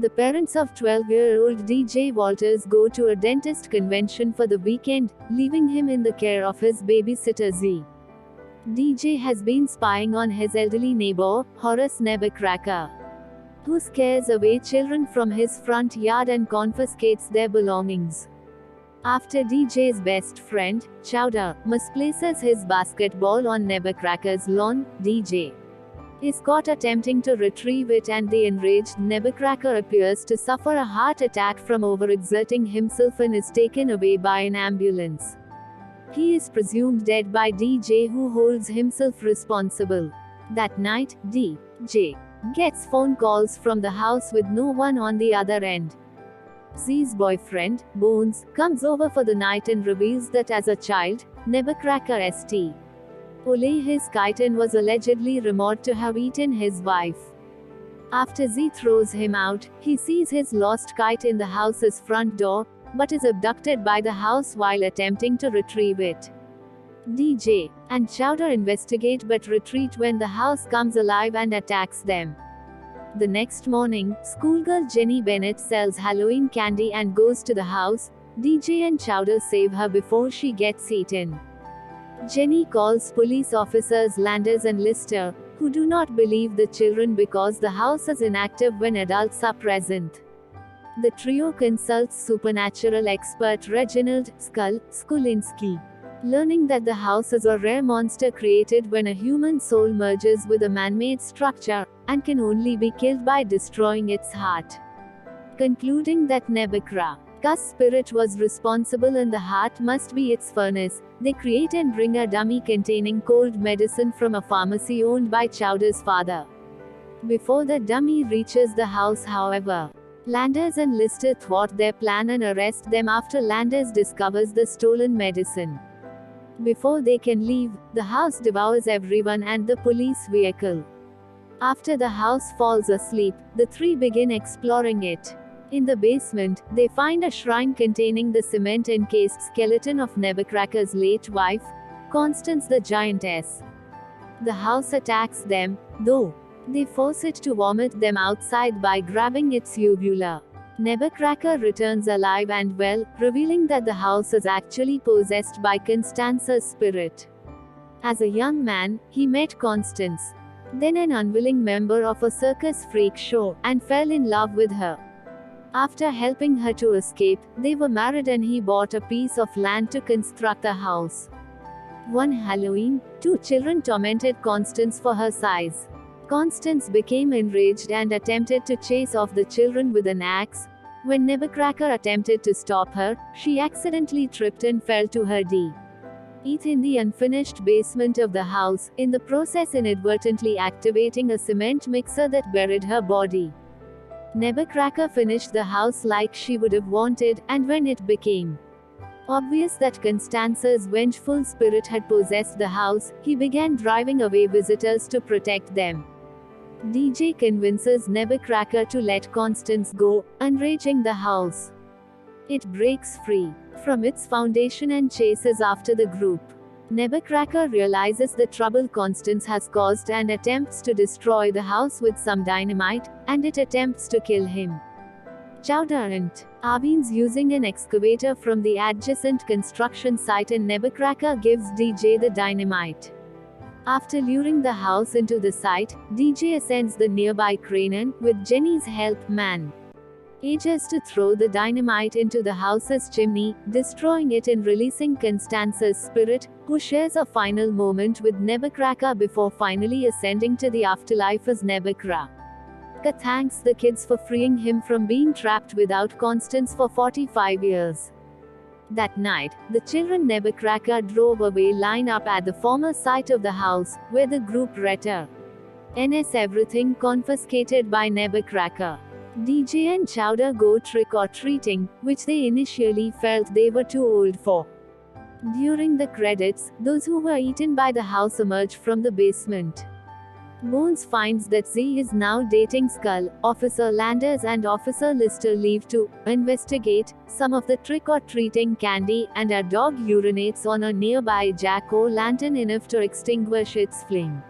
The parents of 12-year-old DJ Walters go to a dentist convention for the weekend, leaving him in the care of his babysitter Z. DJ has been spying on his elderly neighbor, Horace Nebuchadnezzar, who scares away children from his front yard and confiscates their belongings. After DJ's best friend, Chowder, misplaces his basketball on Nebuchadnezzar's lawn, DJ is caught attempting to retrieve it, and the enraged Nebuchadnezzar appears to suffer a heart attack from overexerting himself and is taken away by an ambulance. He is presumed dead by DJ, who holds himself responsible. That night, DJ gets phone calls from the house with no one on the other end. Z's boyfriend, Bones, comes over for the night and reveals that as a child, Nebuchadnezzar St. Ole his kitten was allegedly rumored to have eaten his wife. After Z throws him out, he sees his lost kite in the house's front door, but is abducted by the house while attempting to retrieve it. DJ and Chowder investigate but retreat when the house comes alive and attacks them. The next morning, schoolgirl Jenny Bennett sells Halloween candy and goes to the house. DJ and Chowder save her before she gets eaten. Jenny calls police officers Landers and Lister, who do not believe the children because the house is inactive when adults are present. The trio consults supernatural expert Reginald Skulinski, learning that the house is a rare monster created when a human soul merges with a man-made structure, and can only be killed by destroying its heart. Concluding that Nebuchadnezzar's spirit was responsible and the heart must be its furnace, they create and bring a dummy containing cold medicine from a pharmacy owned by Chowder's father. Before the dummy reaches the house, however, Landers and Lister thwart their plan and arrest them after Landers discovers the stolen medicine. Before they can leave, the house devours everyone and the police vehicle. After the house falls asleep, the three begin exploring it. In the basement, they find a shrine containing the cement-encased skeleton of Nebuchadnezzar's late wife, Constance the Giantess. The house attacks them, though they force it to vomit them outside by grabbing its uvula. Nebuchadnezzar returns alive and well, revealing that the house is actually possessed by Constance's spirit. As a young man, he met Constance, then an unwilling member of a circus freak show, and fell in love with her. After helping her to escape, they were married and he bought a piece of land to construct a house. One Halloween, two children tormented Constance for her size. Constance became enraged and attempted to chase off the children with an axe. When Nebuchadnezzar attempted to stop her, she accidentally tripped and fell to her death in the unfinished basement of the house, in the process inadvertently activating a cement mixer that buried her body. Nebuchadnezzar finished the house like she would have wanted, and when it became obvious that Constance's vengeful spirit had possessed the house, he began driving away visitors to protect them. DJ convinces Nebuchadnezzar to let Constance go, enraging the house. It breaks free from its foundation and chases after the group. Nebuchadnezzar realizes the trouble Constance has caused and attempts to destroy the house with some dynamite, and it attempts to kill him. Chowder intervenes using an excavator from the adjacent construction site, and Nebuchadnezzar gives DJ the dynamite. After luring the house into the site, DJ ascends the nearby crane and, with Jenny's help, manages to throw the dynamite into the house's chimney, destroying it and releasing Constance's spirit, who shares a final moment with Nebuchadnezzar before finally ascending to the afterlife as Nebuchadnezzar. Thanks the kids for freeing him from being trapped without Constance for 45 years. That night, the children Nebuchadnezzar drove away line up at the former site of the house, where the group returns everything confiscated by Nebuchadnezzar. DJ and Chowder go trick-or-treating, which they initially felt they were too old for. During the credits, those who were eaten by the house emerge from the basement. Bones finds that Z is now dating Skull. Officer Landers and Officer Lister leave to investigate some of the trick-or-treating candy, and a dog urinates on a nearby jack-o'-lantern enough to extinguish its flame.